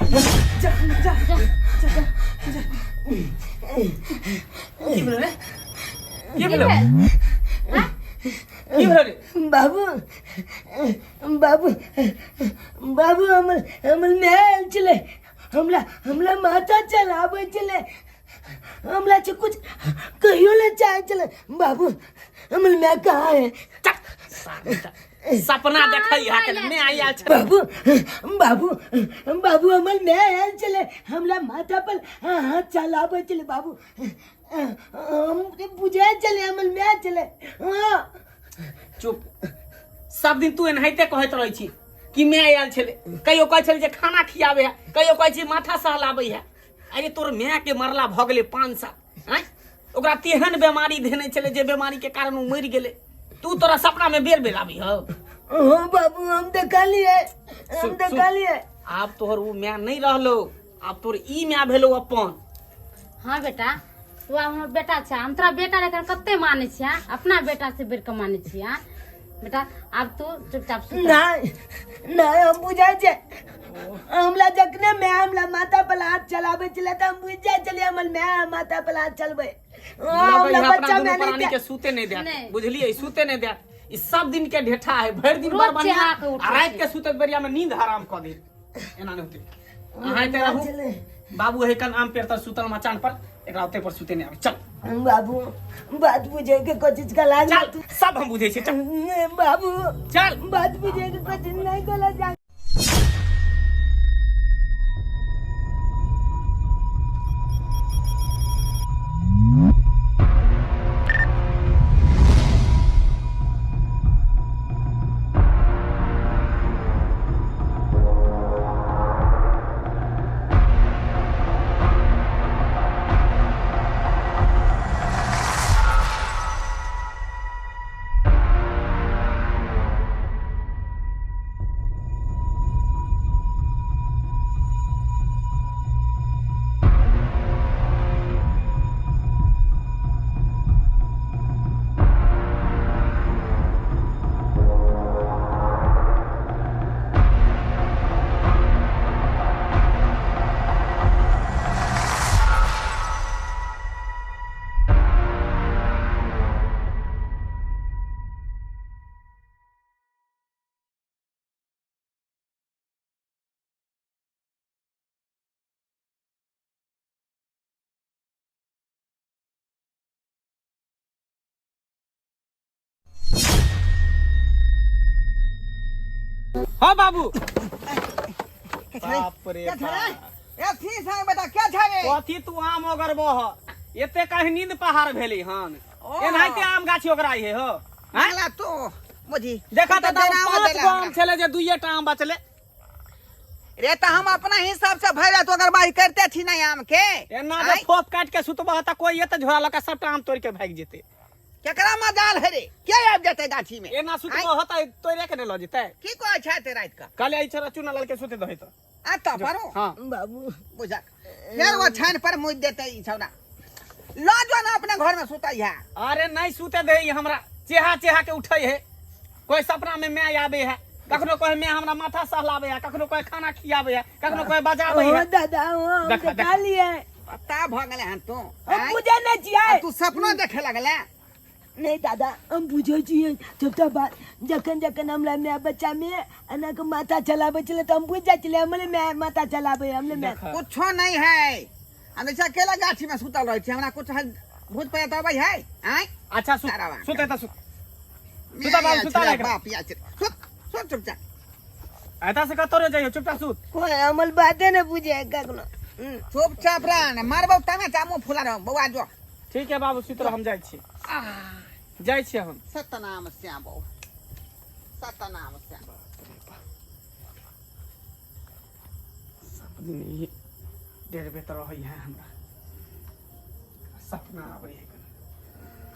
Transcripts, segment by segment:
जा जा जा কি বলে রে কি বলে কি বলে রে बाबू बाबू बाबू हमल मेल चले हमला हमला माथा चलावे चले हमला से कुछ कहियो ले चाहे चले बाबू हमल मैं कहाँ है सपना देखई है के मैं आया छ बाबू बाबू बाबू हमल मैं आयल चले हमला माथा पर हाथ चलावे चले बाबू हम बुझे चले हमल मैं चले हाँ चुप सब दिन तू एनाहिते कहत रहै छी कि मैं आयल छले कहियो कहै छले जे खाना खियाबे है कहियो कहै छी माथा सहलाबै है अरे तोर मैं के मरला भ गेले 5 साल हैं ओकरा तेहन बीमारी धेने छले जे बीमारी के कारण उ मर गेले तू तोरा सपना में बेर बेर आबी हो ओ बाबू हम देखा लिए हम देखा लिए आब तोहर उ मैं नहीं रहलो आब तोर ई मैं भेलो अपन हाँ बेटा तू हमर बेटा छै हम तोरा बेटा लेकर कते माने छियै अपना बेटा से बेर के माने छियै बेटा अब तू चुपचाप सुत नहीं नहीं हम बुझा जे हमला जखने मैं हमला माथा पर हाथ चलावे चले त हम बुझ जा चले हमल मैं माथा पर हाथ चलबे हमला बच्चा में प्राणी के सूते नहीं दे नहीं। बुझलिए सूते नहीं दे ई सब दिन के ढेठा है भर दिन रोज बार बढ़िया चेहा के उठे रात के सूते बेरिया में नींद हराम क दे एना नहीं होते अहां ते रहू बाबू है कन आम पेड़ तर सुतल मचान पर एकरा ओते पर सूते नहीं आवे चल बाबू बात बुझे के कोशिश का लाग चल सब हम बुझे छी चल बाबू चल बात बुझे के कोशिश नहीं कला जा हां बाबू बाप रे क्या छरे ए ठीक है बेटा क्या छरे कथी तू आम ओगर बह एते कहीं नींद पहाड़ भेली हन एनाहिते आम गाछी ओकरा है हो हां तो बुझी देखा त 5 आम छले जे दुइये आम बचले रे त हम अपना हिसाब से भैरा तो अगर बाई करते थी ना आम के एना जे फोप काट के सुतबह त कोई एते झोरा लका सब आम तोड़ के भाग जेते केकरा मजाल है रे के आब जते गाछी में एना सुतबह त तोड़े के न ल जेते की कहै छै ते रात का काले आई छरा चुना लाल के सुते दही त आ त परो हां बाबू बुझा फिर वो छान पर मुझ देते ई छौना लो जो ना अपने घर में सुतई है अरे नहीं सूते दे हमरा चेहा चेहा के उठै है कोई सपना में मैं आवे है कखनो कोई मैं हमरा माथा सहलावे है कखनो कोई खाना खियावे है कखनो कोई बजावे है दादा हम देखा लिए पता भ गेले हन तू हम बुझे नहीं छिए तू सपना देखे लगले नहीं दादा हम बुझे छिए जब बात जखन जखन हमला मैं बच्चा में अना के माथा चलावे चले तो हम बुझ जा चले हमले मैं माथा चलावे हमले मैं कुछो नहीं है हम ऐसा अकेला गाछी में सुतल रह छी हमरा कुछ भूत प्रेत आबै है आय अच्छा सुते त सुता बाबू सुता ले बाप या सुत सुत चुपचाप ऐता से कतरे जाइयो चुपचाप सुत कोई हमल बाते न बुझे कखनो चुपचाप रह मारबो तमे चामो फुला रह बौआ जो ठीक है बाबू सुत रह हम जाइ छी जाइ छी हम सतनाम श्याम बौ सतनाम श्याम सब दिन ये डेढ़ बेतर रही है हमरा सपना आबै है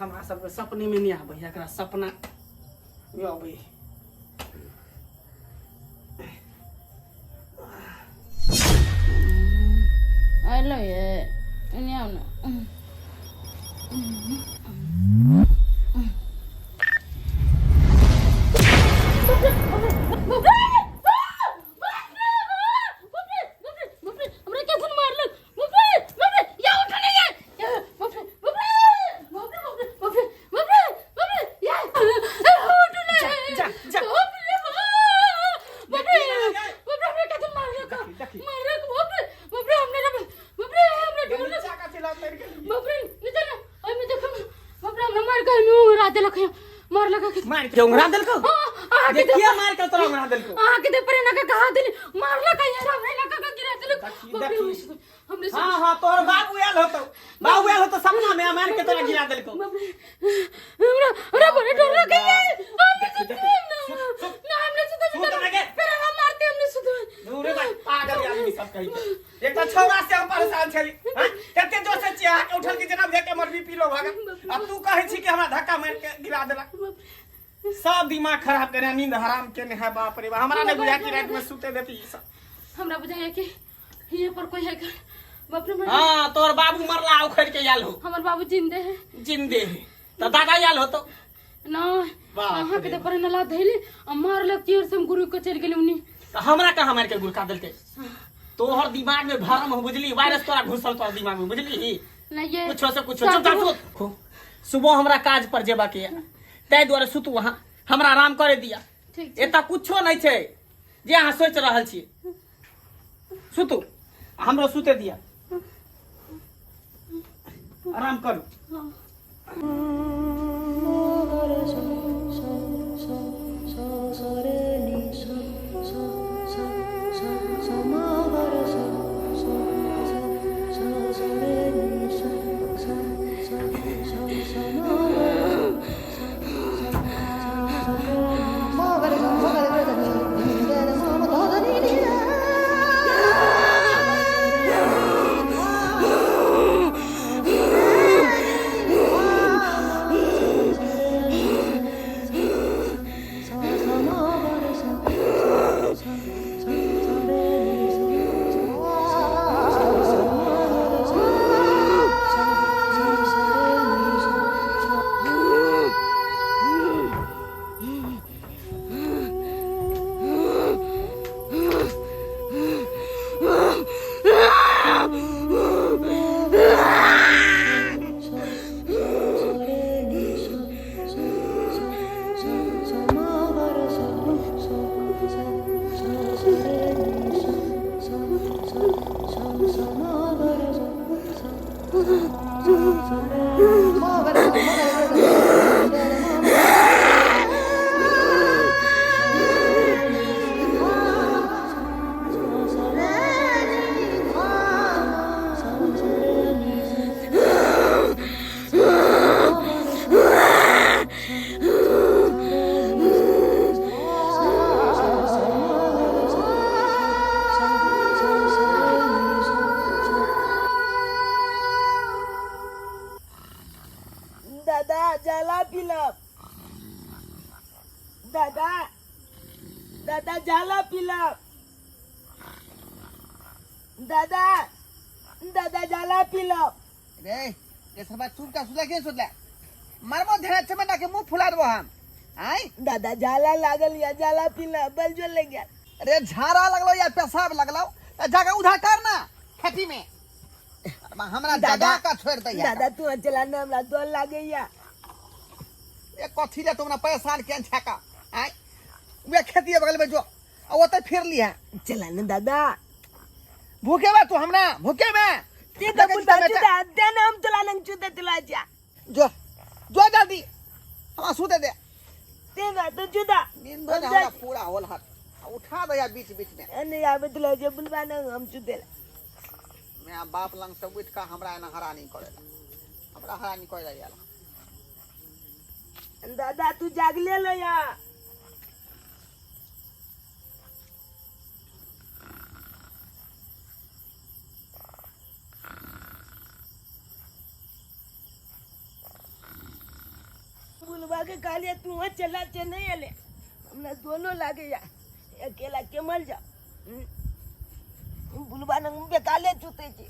हमरा सब सपने में नहीं आबै है एकरा सपना में आबै है हेलो ये इन्हें आओ ना मार के उंगरा दिल को देखिए मार के तोरा उंगरा दिल को के दे पर ना का कहा दिल मारला का यार भेला का गिरा दिल हमरे हां हां तोर बाबू आयल होतो सपना में मार के तोरा गिरा दिल को हमरा बड़े डर लगे ना हमने सुतो फिर हम मारते हमने सुतो दूरे भाई पागल आदमी सब कहि एक तो छौरा से हम परेशान छली हां कते जोर से चिया के उठल के जना देख के मर भी पीलो भागा अब तू कहै छी कि हमरा धक्का मार के गिरा देला सब दिमाग खराब करे नींद हराम के ने है बाप रे हमरा ने बुझा कि रात में सुते देती ई सब हमरा बुझाया कि ये पर कोई है बाप रे हां तोर बाबू मरला उखड़ के आयल हो हमर बाबू जिंदे है तो दादा आयल हो तो ना हां के दे पर ना ला धैली मार लग तीर से गुरु को चल गेली उनी तो हमरा कहां मार के गुरका देलके तोहर दिमाग में भरम हो बुझली वायरस तोरा घुसल तोर दिमाग में बुझली ना ये कुछो से कुछो चुप सुबह हमरा काज पर जेबा के तै द्वारे सुतू वहां हमरा आराम करे दिया ठीक एता कुछो नहीं छे जे अहाँ सोच रहल छी सुतू हमरो सुते दिया आराम करू दादा जाला पिलब दादा दादा जाला पिलब दादा दादा जाला पिलब रे ये सब बात का सुला के सुला मरमो धरा चमटा के मुंह फुला दबो हम आई दादा जाला लागल या जाला पिलब बल जो ले गया अरे झाड़ा लगलो या पेशाब लगलो जगह उधर कर ना खेती में हमरा दादा का छोड़ दे दादा तू चला ना हमरा तो लागे या ए कथी ले तुमना परेशान के छका आई वे खेती बगल में जो ओ त फिर लिया चला ना दादा भूखे बा तू हमरा भूखे में ते तो बुता चुदा दे नाम चला नंग चुदा चला जा जो जो जल्दी हम सुते दे ते ना तो चुदा नींद में हमरा पूरा होल हट उठा दे या बीच बीच में अने आबे तो जे बुलवा ना हम चुदे मैं बाप लंग से उठ का हमरा ना हरानी करेला हमरा हरानी कर दे यार दादा तू जाग ले लो या बुलवा के कालिया तू वहाँ चला चे नहीं अले हमने दोनों लागे या अकेला के मर जा बुलवा नंग पे काले चुते जी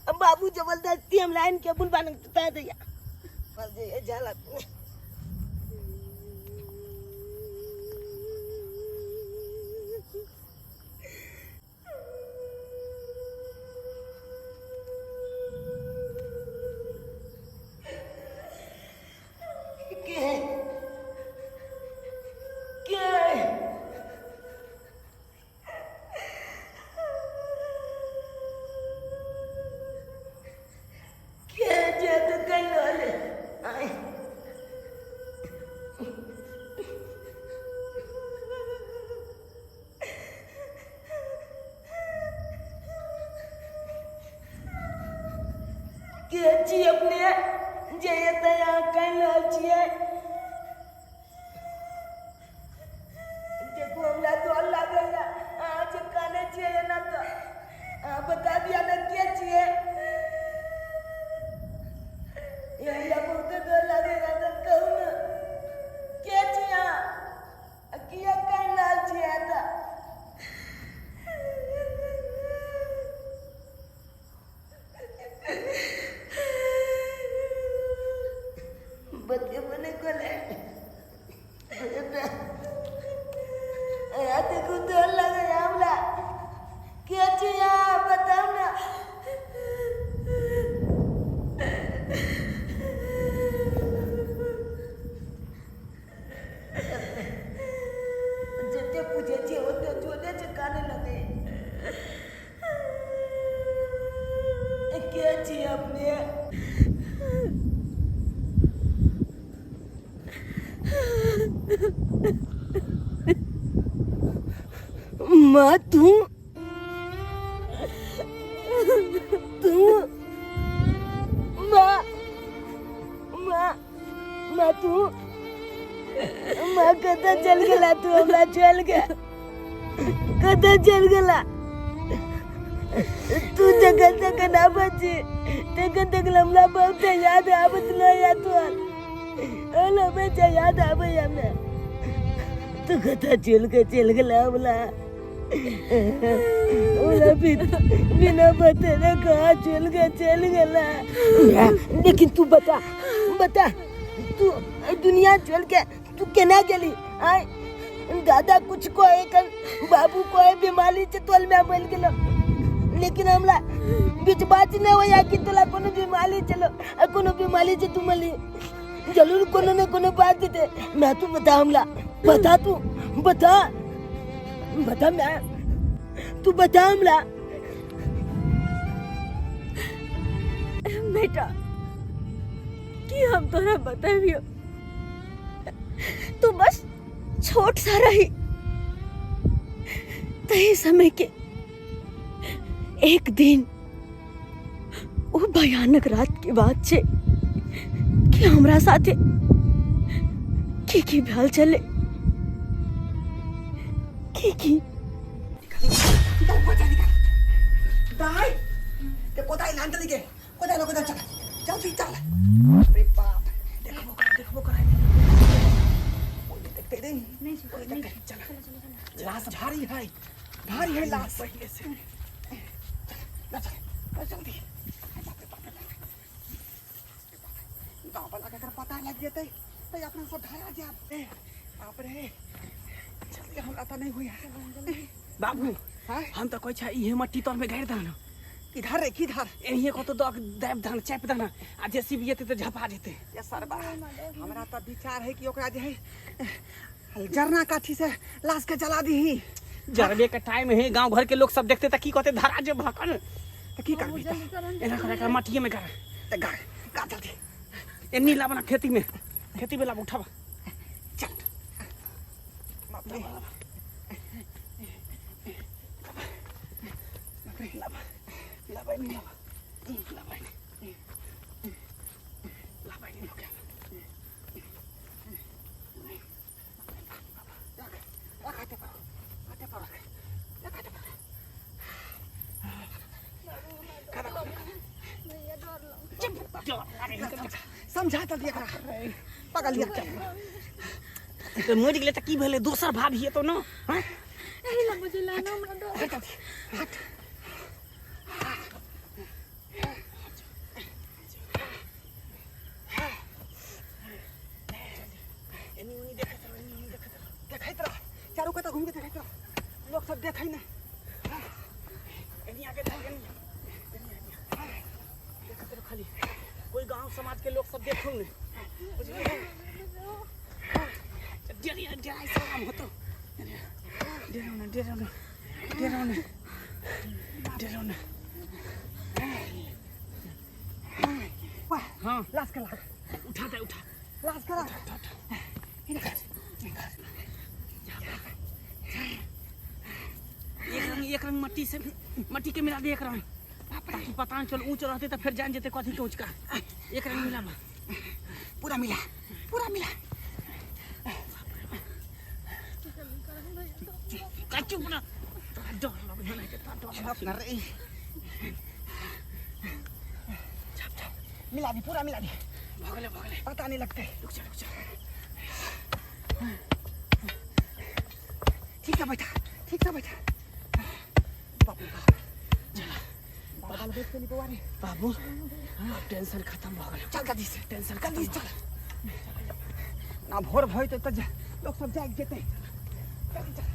अब बाबू जबरदस्ती हम लाइन के बुलवा नंग चुता दे या बस ये जाला के छी अपने जे एतय यहाँ कहि रहल छियै देखो हमरा डर लागैया अहाँ जे काने छियै एना तऽ अहाँ बता दिया ने के छियै ये हमरा बहुत डर लागैया तऽ कहू ने के छी अहाँ किया कहि रहल छियै एतऽ बच्चे बने कोले आते को डर लगे हमरा क्या चाहिए बताओ ना जते पूछे छे ओते जोड़े छे काने लगे क्या चाहिए अपने माँ तू माँ तू माँ कता चल गला तू हमरा चल गया कता चल गला तू जगह तक ना बची तक हमरा बहुत याद आवत या तू अला बेचा याद आवे हमें तू कता चल गला हमरा ओला बिना बता कहाँ चल गला लेकिन तू बता तू दुनिया चल के तू केना गेली आय दादा कुछ कोए कर बाबू कोए बीमारी से तोल में बोल गेलो लेकिन हमरा बीच बात न होया कि तोला कोनो बीमारी चलो कोनो बीमारी से तू मली जरूर कोनो न कोनो बात दे मैं तू बता हमरा बता तू बता मैं तू बता हमरा बेटा कि हम तोरा बताबियो तू बस छोट सा रही तही समय के एक दिन वो भयानक रात के बाद से कि हमरा साथे की भ्याल चले की दाई ते कोताई लांटा दिके कोताई लोग चल चल तू चल अरे बाप देखो करा ओए देखते नहीं ओए देखते चल लाश भारी है लाश पहले से चल जल्दी बाप लगा कर पता लग जेते तो अपना सब ढाया जा बाप रे जल्दी हम आता नहीं हुआ बाबू हां हम तो कोई छा इहे मट्टी तोर में घेर दाना किधर रे किधर एहिए को तो दक देव दाना चैप दाना आ जेसीबी येते तो झपा जेते ये सरबा हमरा तो विचार है कि ओकरा जे है जरना काठी से लाश के जला दी जरबे के टाइम है गांव घर के लोग सब देखते त की कहते धरा जे भकन तो की करबी त एना करे मट्टी में कर ते का जल्दी एनी लाबना खेती में ला उठावा चल बाप रे समझा तो दिया पकड़ लिया तो मोड़ गेले त की भेले दोसर भाभी है तो न हां एही ला मुझे लाना हमरा डर हट एनी देखत रह चारों कता घूम के देखत रह लोग सब देखै ना एनी आगे देखत रह खाली कोई गांव समाज के लोग सब देखो ने डेरा सलाम होतो डेरा ना वाह हाँ लाश का उठा लाश का एक रंग मट्टी से मट्टी के मिला दे एक रंग कि पता नहीं चल ऊंच रहते तो फिर जान जेते कथी के ऊंच का एक रंग मिला में पूरा मिला पूरा मिला काचू बना डर लगे है ना के डर ना रे मिला दी पूरा मिला दी भगले पता नहीं लगते रुक जा ठीक है बेटा बाबू बाबा देख के नहीं पवारे बाबू टेंशन खत्म हो गए चल जल्दी से टेंशन जल्दी खत्म चल ना भोर भई तो लोग सब जाग जेते जल्दी चल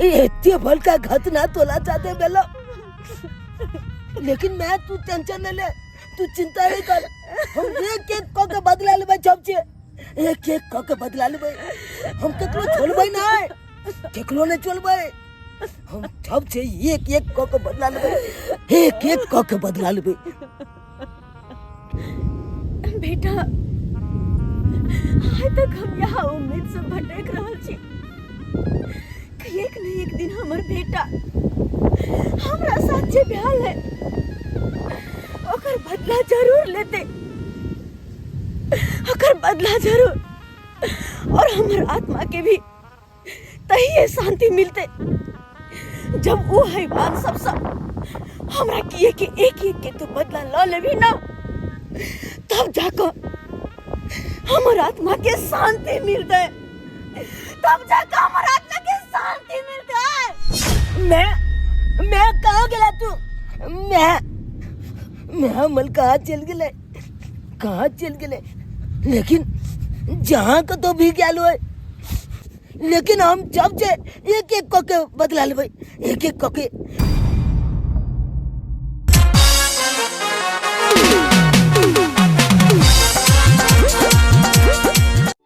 इतने भल का घत ना तोला चाहते बेलो लेकिन मैं तू टेंशन न ले तू चिंता नहीं कर हम एक एक क के बदला लेबे सबसे एक एक क के बदला लेबे हम केकरो छोड़बे ना केकरो नहीं छोड़बे हम सबसे एक एक क के बदला लेबे एक एक क के बदला लेबे बेटा आज तक हम यहाँ उम्मीद से भटक रहल छी कि एक न एक दिन हमर बेटा हमरा साथ जे भेल है ओकर बदला जरूर लेते ओकर बदला जरूर और हमर आत्मा के भी तहिए शांति मिलते जब वो हैवान सबसे हमरा किए कि एक एक के तो बदला ल लेबी ना तब जाकर हमर आत्मा के शांति मिलता है तब जाकर हमर आत्मा के शांति मिलता है मैं कहाँ गया तू मैं अमल कहाँ चल गए लेकिन जहाँ का तो भी गया लो है लेकिन हम जब से एक एक को के बदला ले भाई एक एक को के